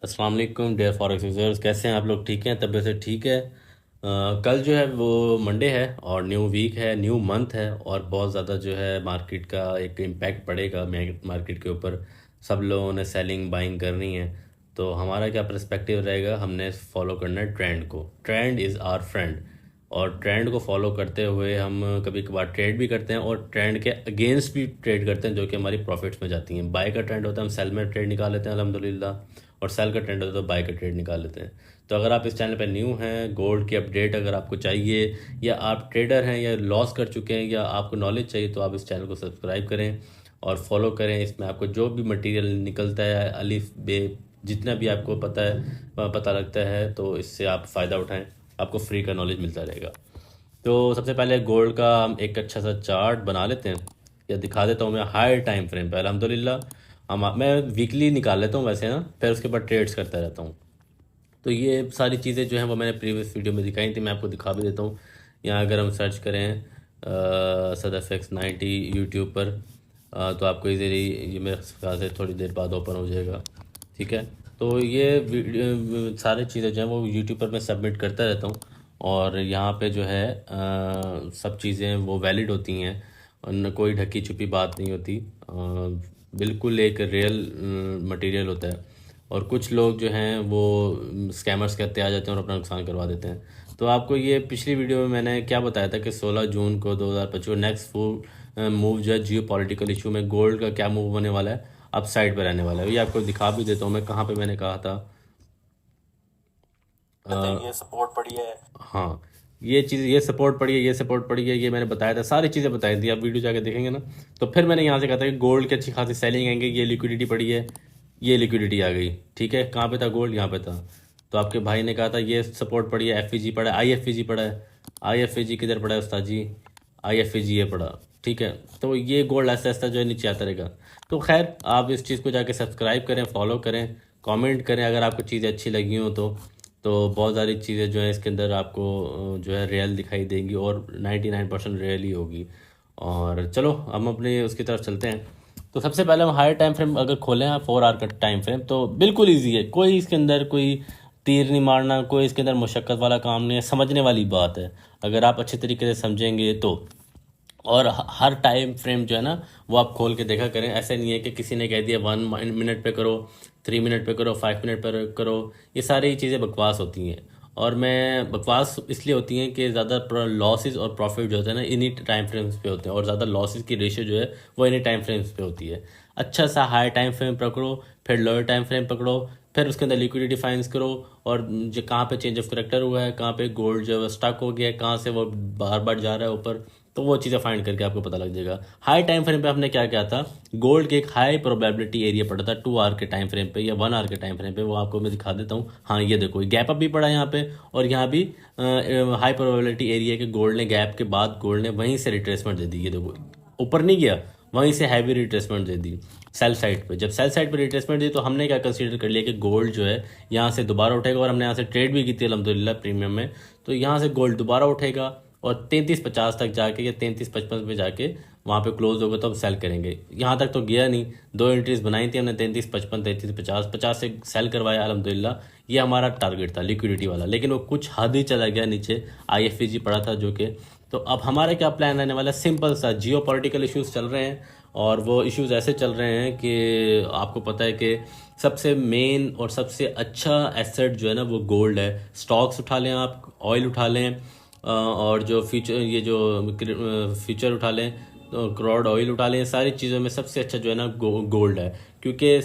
अस्सलाम वालेकुम dear forex users, कैसे हैं आप लोग? ठीक हैं? तबीयत से ठीक है? कल जो है वो मंडे है और न्यू वीक है, न्यू मंथ है और बहुत ज़्यादा जो है मार्केट का एक इम्पैक्ट पड़ेगा मार्केट के ऊपर। सब लोगों ने सेलिंग बाइंग करनी है, तो हमारा क्या पर्सपेक्टिव रहेगा? हमने फॉलो करना है ट्रेंड को। Trend is our friend. और ट्रेंड को फॉलो करते हुए हम कभी कभार ट्रेड भी करते हैं और ट्रेंड के अगेंस्ट भी ट्रेड करते हैं, जो कि हमारी प्रॉफिट्स में जाती हैं। बाय का ट्रेंड होता है, हम सेल में ट्रेड निकाल लेते हैं अल्हम्दुलिल्लाह, और सेल का ट्रेंड होता है तो बाय का ट्रेड निकाल लेते हैं। तो अगर आप इस चैनल पर न्यू हैं, गोल्ड की अपडेट अगर आपको चाहिए, या आप ट्रेडर हैं या लॉस कर चुके हैं, या आपको नॉलेज चाहिए, तो आप इस चैनल को सब्सक्राइब करें और फॉलो करें। इसमें आपको जो भी मटेरियल निकलता है, अलिफ बे जितना भी आपको पता है, पता लगता है, तो इससे आप फ़ायदा उठाएं, आपको फ्री का नॉलेज मिलता रहेगा। तो सबसे पहले गोल्ड का हम एक अच्छा सा चार्ट बना लेते हैं, या दिखा देता हूँ मैं हाई टाइम फ्रेम पे। अल्हम्दुलिल्लाह मैं वीकली निकाल लेता हूँ वैसे ना, फिर उसके बाद ट्रेड्स करता रहता हूँ। तो ये सारी चीज़ें जो हैं वो मैंने प्रीवियस वीडियो में दिखाई थी, मैं आपको दिखा भी देता हूँ। यहाँ अगर हम सर्च करें SADFX90 यूट्यूब पर, तो आपको इजीली ये मेरे ख्याल से थोड़ी देर बाद ओपन हो जाएगा। ठीक है, तो ये वीडियो सारी चीज़ें जो हैं वो यूट्यूब पर मैं सबमिट करता रहता हूँ, और यहाँ पे जो है सब चीज़ें वो वैलिड होती हैं और न कोई ढकी छुपी बात नहीं होती। बिल्कुल एक रियल मटेरियल होता है। और कुछ लोग जो हैं वो स्कैमर्स कहते आ जाते हैं और अपना नुकसान करवा देते हैं। तो आपको ये पिछली वीडियो में मैंने क्या बताया था कि 16 जून को 2025 नेक्स्ट फुल मूव जो है जियो पॉलिटिकल इशू में गोल्ड का क्या मूव होने वाला है, अप साइड पर रहने वाला है। ये आपको दिखा भी देता हूँ मैं कहाँ पे मैंने कहा था। ये सपोर्ट पड़ी है, हाँ, ये चीज़, ये सपोर्ट पड़ी है, ये सपोर्ट पड़ी है, ये मैंने बताया था, सारी चीज़ें बताई थी। आप वीडियो जाके देखेंगे ना, तो फिर मैंने यहाँ से कहा था कि गोल्ड की अच्छी खासी सेलिंग आएंगे, ये लिक्विडिटी पड़ी है, ये लिक्विडिटी आ गई। ठीक है, कहाँ पे था गोल्ड? यहाँ पे था। तो आपके भाई ने कहा था ये सपोर्ट पड़ी है, FEG पड़ा है, IFEG पड़ा है। IFEG किधर पड़ा है उस्ताद जी? IFEG ये पड़ा। ठीक है, तो ये गोल्ड ऐसा ऐसा जो है नीचे आता रहेगा। तो खैर, आप इस चीज़ को जाके सब्सक्राइब करें, फॉलो करें, कमेंट करें अगर आपको चीज़ें अच्छी लगी हो तो बहुत सारी चीज़ें जो है इसके अंदर आपको जो है रियल दिखाई देंगी, और 99% रियल ही होगी। और चलो हम अपने उसकी तरफ चलते हैं। तो सबसे पहले हम हायर टाइम फ्रेम अगर खोलें आप, 4 आवर का टाइम फ्रेम, तो बिल्कुल ईजी है। कोई इसके अंदर कोई तीर नहीं मारना, कोई इसके अंदर मुशक्क़त वाला काम नहीं है, समझने वाली बात है अगर आप अच्छे तरीके से समझेंगे तो। और हर टाइम फ्रेम जो है ना वो आप खोल के देखा करें। ऐसे नहीं है कि किसी ने कह दिया 1 मिनट पे करो, 3 मिनट पे करो, 5 मिनट पर करो, ये सारी चीज़ें बकवास होती हैं। और मैं बकवास इसलिए होती हैं कि ज़्यादा लॉसेस और प्रॉफिट जो होता है ना इन्हीं टाइम फ्रेम्स पे होते हैं, और ज़्यादा लॉसेस की रेशियो जो है वो इन्हीं टाइम फ्रेम्स पे होती है। अच्छा सा हाई टाइम फ्रेम पकड़ो, फिर लोअर टाइम फ्रेम पकड़ो, फिर उसके अंदर लिक्विडिटी फाइंस करो, और जो कहाँ पे चेंज ऑफ करेक्टर हुआ है, कहाँ पे गोल्ड जो है स्टक हो गया है, कहाँ से वो बार बार जा रहा है ऊपर, तो वो चीज़ें फाइंड करके आपको पता लग जाएगा। हाई टाइम फ्रेम पे हमने क्या किया था, गोल्ड के एक हाई प्रोबेबिलिटी एरिया पड़ा था 2 आवर के टाइम फ्रेम पे या 1 आवर के टाइम फ्रेम पे, वो आपको मैं दिखा देता हूँ। हाँ, ये देखो गैप अप भी पड़ा है यहाँ पे, और यहाँ भी हाई प्रोबेबिलिटी एरिया के गोल्ड ने गैप के बाद गोल्ड ने वहीं से रिट्रेसमेंट दे दी। ये देखो ऊपर नहीं गया, वहीं से हैवी रिट्रेसमेंट दे दी सेल साइड पे। जब सेल साइड पे रिट्रेसमेंट दी तो हमने क्या कंसीडर कर लिया कि गोल्ड जो है यहाँ से दोबारा उठेगा, और हमने यहाँ से ट्रेड भी की थी अल्हम्दुलिल्लाह प्रीमियम में। तो यहाँ से गोल्ड दोबारा उठेगा और 33.50 तक जाके या 33.55 पे जाके वहाँ पे क्लोज होगा तो हम सेल करेंगे। यहाँ तक तो गया नहीं, 2 एंट्रीज बनाई थी हमने, 33.55, 33.50, 50 से सेल करवाया अल्हम्दुलिल्लाह। ये हमारा टारगेट था लिक्विडिटी वाला, लेकिन वो कुछ हद ही चला गया नीचे, IFEG पड़ा था जो कि। तो अब हमारा क्या प्लान रहने वाला है? सिंपल सा, जियो पॉलिटिकल इशूज़ चल रहे हैं, और वो इश्यूज़ ऐसे चल रहे हैं कि आपको पता है कि सबसे मेन और सबसे अच्छा एसेट जो है ना वो गोल्ड है। स्टॉक्स उठा लें आप, ऑयल उठा लें, और जो फ्यूचर, ये जो फ्यूचर उठा लें, तो क्रूड ऑयल उठा लें, सारी चीज़ों में सबसे अच्छा जो है ना गोल्ड है। क्योंकि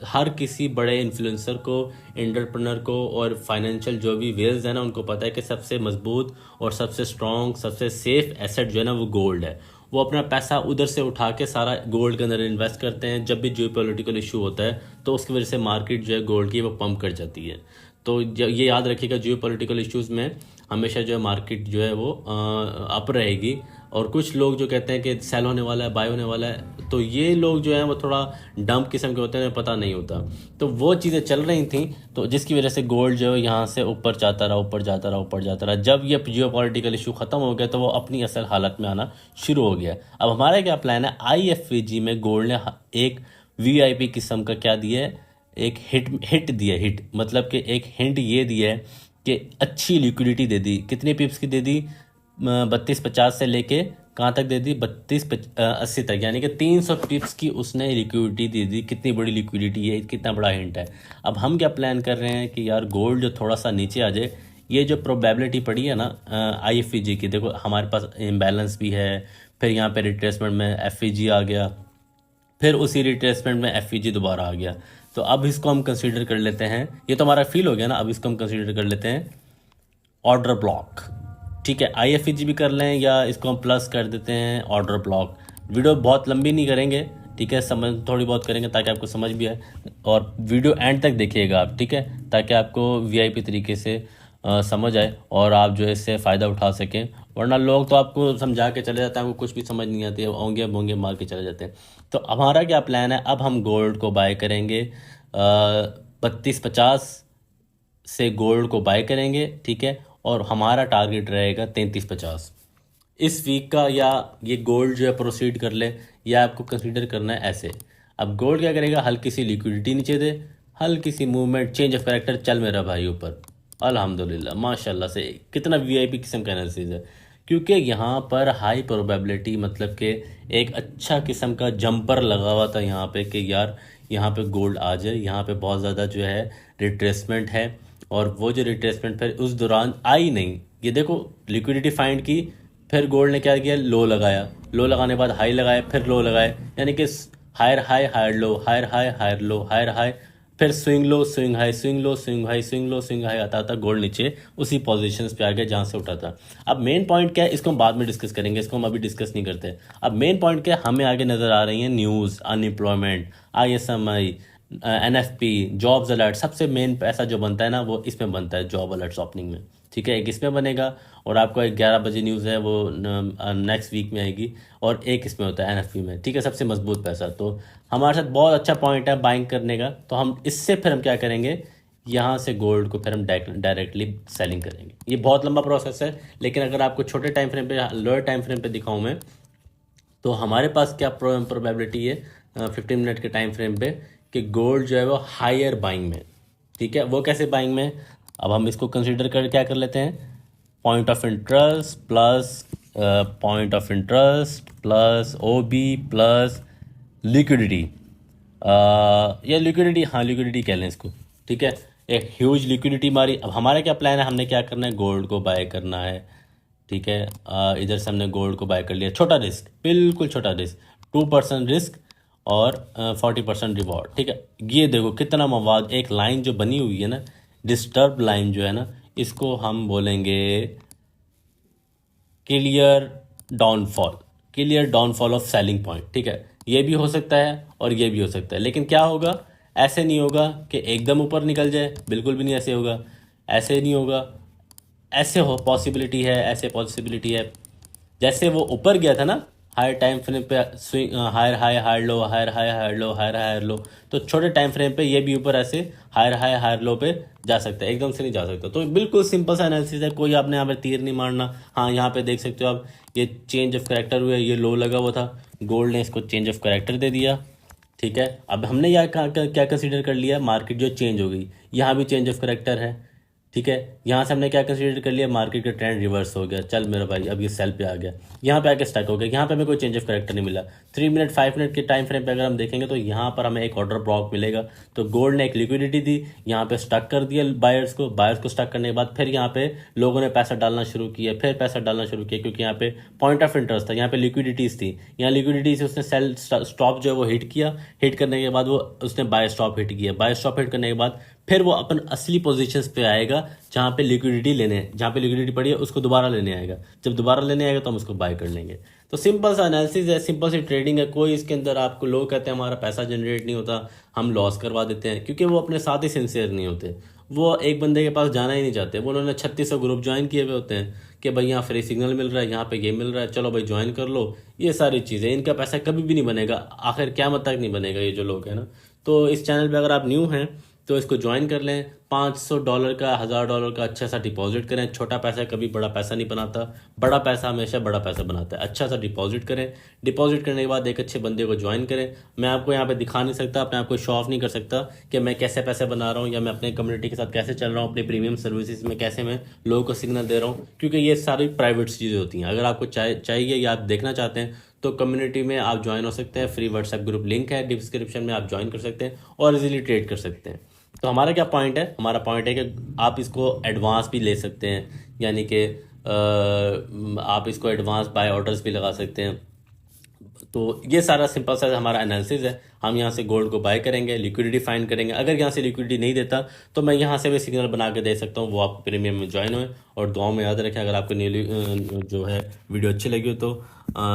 हर किसी बड़े इन्फ्लुएंसर को, एंटरप्रेन्योर को, और फाइनेंशियल जो भी वेल्स है ना, उनको पता है कि सबसे मजबूत और सबसे स्ट्रॉन्ग, सबसे सेफ एसेट जो है ना वो गोल्ड है। वो अपना पैसा उधर से उठा के सारा गोल्ड के अंदर इन्वेस्ट करते हैं। जब भी जियो पॉलिटिकल इशू होता है तो उसकी वजह से मार्केट जो है गोल्ड की वो पंप कर जाती है। तो ये याद रखिएगा, जियो पॉलिटिकल इशूज़ में हमेशा जो है मार्केट जो है वो अप रहेगी। और कुछ लोग जो कहते हैं कि सेल होने वाला है, बाय होने वाला है, तो ये लोग जो हैं वो थोड़ा डंप किस्म के होते हैं, पता नहीं होता। तो वो चीज़ें चल रही थी, तो जिसकी वजह से गोल्ड जो है यहाँ से ऊपर जाता रहा, ऊपर जाता रहा, ऊपर जाता रहा। जब ये जियो पॉलिटिकल इशू ख़त्म हो गया तो वो अपनी असल हालत में आना शुरू हो गया। अब हमारा क्या प्लान है, IFEG में गोल्ड ने एक VIP किस्म का क्या दिया है, एक हिट दिया, हिट मतलब कि एक हिंट ये दिया है कि अच्छी लिक्विडिटी दे दी। कितने पिप्स की दे दी? 3250 से लेके कहाँ तक दे दी? 3280 तक, यानी कि 300 पिप्स की उसने लिक्विडिटी दे दी। कितनी बड़ी लिक्विडिटी है, कितना बड़ा हिंट है। अब हम क्या प्लान कर रहे हैं कि यार गोल्ड जो थोड़ा सा नीचे आ जाए, ये जो प्रोबेबिलिटी पड़ी है ना IFEG की, देखो हमारे पास इम्बैलेंस भी है, फिर यहाँ पे रिट्रेसमेंट में FEG आ गया, फिर उसी रिट्रेसमेंट में FEG दोबारा आ गया। तो अब इसको हम कंसीडर कर लेते हैं, ये तो हमारा फील हो गया ना, अब इसको हम कंसीडर कर लेते हैं ऑर्डर ब्लॉक। ठीक है, IFEG भी कर लें या इसको हम प्लस कर देते हैं ऑर्डर ब्लॉक। वीडियो बहुत लंबी नहीं करेंगे, ठीक है, समझ थोड़ी बहुत करेंगे ताकि आपको समझ भी आए, और वीडियो एंड तक देखिएगा आप, ठीक है, ताकि आपको VIP तरीके से समझ आए और आप जो है इससे फ़ायदा उठा सकें। वरना लोग तो आपको समझा के चले जाते हैं, आपको कुछ भी समझ नहीं आती है, ओंगे बोंगे मार के चले जाते हैं। तो हमारा क्या प्लान है, अब हम गोल्ड को बाय करेंगे 3250 से गोल्ड को बाय करेंगे, ठीक है, और हमारा टारगेट रहेगा 3350 इस वीक का। या ये गोल्ड जो है प्रोसीड कर ले, या आपको कंसीडर करना है ऐसे। अब गोल्ड क्या करेगा, हल्की सी लिक्विडिटी नीचे दे, हल्की सी मूवमेंट, चेंज ऑफ कैरेक्टर, चल मेरा भाई ऊपर, अल्हम्दुलिल्लाह माशाल्लाह से। कितना VIP किस्म का एनालिसिस है, क्योंकि यहाँ पर हाई प्रोबेबिलिटी, मतलब कि एक अच्छा किस्म का जंपर लगा हुआ था यहाँ पे कि यार यहाँ पे गोल्ड आ जाए। यहाँ पे बहुत ज़्यादा जो है रिट्रेसमेंट है, और वो जो रिट्रेसमेंट फिर उस दौरान आई नहीं। ये देखो लिक्विडिटी फाइंड की, फिर गोल्ड ने क्या किया, लो लगाया, लो लगाने के बाद हाई लगाया, फिर लो लगाया, यानी कि higher high higher low, higher high higher low, higher high, फिर swing low swing high, swing low swing high, swing low swing high, आता था गोल्ड नीचे उसी पोजीशंस पे आ गया जहाँ से उठा था। अब मेन पॉइंट क्या है, इसको हम बाद में डिस्कस करेंगे, इसको हम अभी डिस्कस नहीं करते। अब मेन पॉइंट क्या है, हमें आगे नज़र आ रही है news, unemployment, ISMI, NFP, jobs alert. सबसे मेन पैसा जो बनता है ना वो इसमें बनता है, जॉब अलर्ट्स ओपनिंग में, ठीक है। एक इसमें बनेगा, और आपको 11 बजे न्यूज़ है वो नेक्स्ट वीक में आएगी, और एक इसमें होता है NFP में, ठीक है, सबसे मजबूत पैसा। तो हमारे साथ बहुत अच्छा पॉइंट है बाइंग करने का। तो हम इससे फिर हम क्या करेंगे, यहाँ से गोल्ड को फिर हम डायरेक्टली सेलिंग करेंगे। ये बहुत लंबा प्रोसेस है, लेकिन अगर आपको छोटे टाइम फ्रेम पे, लोअर टाइम फ्रेम पे दिखाऊँ मैं, तो हमारे पास क्या प्रोबेबिलिटी है 15 मिनट के टाइम फ्रेम पे, कि गोल्ड जो है वो हायर बाइंग में, ठीक है। वो कैसे बाइंग में, अब हम इसको कंसीडर कर क्या कर लेते हैं, point of interest plus point of interest plus OB plus liquidity, या लिक्विडिटी, हाँ लिक्विडिटी कह लें इसको, ठीक है। एक ह्यूज लिक्विडिटी मारी। अब हमारा क्या प्लान है, हमने क्या करना है, गोल्ड को बाय करना है, ठीक है। इधर से हमने गोल्ड को बाय कर लिया, छोटा रिस्क, बिल्कुल छोटा रिस्क, 2% रिस्क और 40% रिवॉर्ड, ठीक है। ये देखो कितना मवाद, एक लाइन जो बनी हुई है ना, डिस्टर्ब लाइन जो है ना, इसको हम बोलेंगे clear downfall, clear downfall of selling point, ठीक है। ये भी हो सकता है और ये भी हो सकता है, लेकिन क्या होगा, ऐसे नहीं होगा कि एकदम ऊपर निकल जाए, बिल्कुल भी नहीं ऐसे होगा, ऐसे नहीं होगा, ऐसे हो पॉसिबिलिटी है, ऐसे पॉसिबिलिटी है। जैसे वो ऊपर गया था ना हायर टाइम फ्रेम पे, swing higher high higher low, higher high higher low, higher higher low, तो छोटे टाइम फ्रेम पे ये भी ऊपर ऐसे हायर हाई हायर लो पे जा सकता है, एकदम से नहीं जा सकता। तो बिल्कुल सिंपल सा एनालिसिस है, कोई आपने यहाँ पे तीर नहीं मारना। हाँ यहाँ पे देख सकते हो आप, ये चेंज ऑफ कैरेक्टर हुआ है, ये लो लगा हुआ था, गोल्ड ने इसको चेंज ऑफ कैरेक्टर दे दिया, ठीक है। अब हमने यहाँ क्या कंसीडर कर लिया, मार्केट जो चेंज हो गई, यहाँ भी चेंज ऑफ कैरेक्टर है, ठीक है। यहाँ से हमने क्या कंसीडर कर लिया, मार्केट का ट्रेंड रिवर्स हो गया, चल मेरा भाई अब ये सेल पे आ गया, यहाँ पे आके स्टक हो गया, यहाँ पे हमें कोई चेंज ऑफ कैरेक्टर नहीं मिला। 3 मिनट 5 मिनट के टाइम फ्रेम पे अगर हम देखेंगे तो यहाँ पर हमें एक ऑर्डर ब्लॉक मिलेगा। तो गोल्ड ने एक लिक्विडिटी दी, यहाँ पे स्टक कर दिया बायर्स को स्टक करने के बाद फिर यहाँ पे लोगों ने पैसा डालना शुरू किया, फिर पैसा डालना शुरू किया, क्योंकि यहाँ पे पॉइंट ऑफ इंटरेस्ट था, यहाँ पे लिक्विडिटीज थी, यहाँ लिक्विडिटी से उसने सेल स्टॉप जो है वो हिट किया, हिट करने के बाद वो उसने बाय स्टॉप हिट किया, बाय स्टॉप हिट करने के बाद फिर वो अपन असली पोजीशंस पे आएगा जहाँ पे लिक्विडिटी लेने, जहाँ पे लिक्विडिटी पड़ी है उसको दोबारा लेने आएगा। जब दोबारा लेने आएगा तो हम उसको बाय कर लेंगे। तो सिंपल सा एनालिसिस है, सिंपल सी ट्रेडिंग है। कोई इसके अंदर आपको लोग कहते हैं हमारा पैसा जनरेट नहीं होता, हम लॉस करवा देते हैं, क्योंकि वो अपने साथ ही सिंसियर नहीं होते। वो एक बंदे के पास जाना ही नहीं चाहते, वो उन्होंने 3600 ग्रुप ज्वाइन किए हुए होते हैं कि भाई यहाँ फ्री सिग्नल मिल रहा है, यहाँ पे ये मिल रहा है, चलो भाई ज्वाइन कर लो। ये सारी चीज़ें, इनका पैसा कभी भी नहीं बनेगा, आखिर क़यामत तक नहीं बनेगा ये जो लोग हैं ना। तो इस चैनल पे अगर आप न्यू हैं तो इसको ज्वाइन कर लें, $500 का, $1000 का अच्छा सा डिपॉजिट करें। छोटा पैसा कभी बड़ा पैसा नहीं बनाता, बड़ा पैसा हमेशा बड़ा पैसा बनाता है। अच्छा सा डिपॉजिट करें। डिपॉजिट करने के बाद एक अच्छे बंदे को ज्वाइन करें। मैं आपको यहाँ पे दिखा नहीं सकता, अपने आप को शो ऑफ नहीं कर सकता कि मैं कैसे पैसे बना रहा हूँ या मैं अपने कम्युनिटी के साथ कैसे चल रहा हूँ, अपनी प्रीमियम सर्विसेज में कैसे मैं लोगों को सिग्नल दे रहा हूँ, क्योंकि ये सारी प्राइवेट चीज़ें होती हैं। अगर आपको चाहिए या आप देखना चाहते हैं तो कम्युनिटी में आप ज्वाइन हो सकते हैं। फ्री व्हाट्सएप ग्रुप लिंक है डिस्क्रिप्शन में, आप ज्वाइन कर सकते हैं और इजीली ट्रेड कर सकते हैं। तो हमारा क्या पॉइंट है, हमारा पॉइंट है कि आप इसको एडवांस भी ले सकते हैं, यानी कि आप इसको एडवांस बाय ऑर्डर्स भी लगा सकते हैं। तो ये सारा सिंपल सा हमारा एनालिसिस है। हम यहाँ से गोल्ड को बाय करेंगे, लिक्विडिटी फाइंड करेंगे। अगर यहाँ से लिक्विडिटी नहीं देता तो मैं यहाँ से भी सिग्नल बना के दे सकता हूँ, वो आप प्रीमियम में ज्वाइन हुए। और दुआओं में याद रखें, अगर आपको जो है वीडियो अच्छी लगी हो तो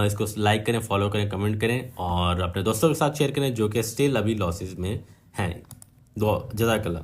इसको लाइक करें, फॉलो करें, कमेंट करें और अपने दोस्तों के साथ शेयर करें जो कि स्टिल अभी लॉसेस में हैं। दुआ, जज़ाकल्लाह।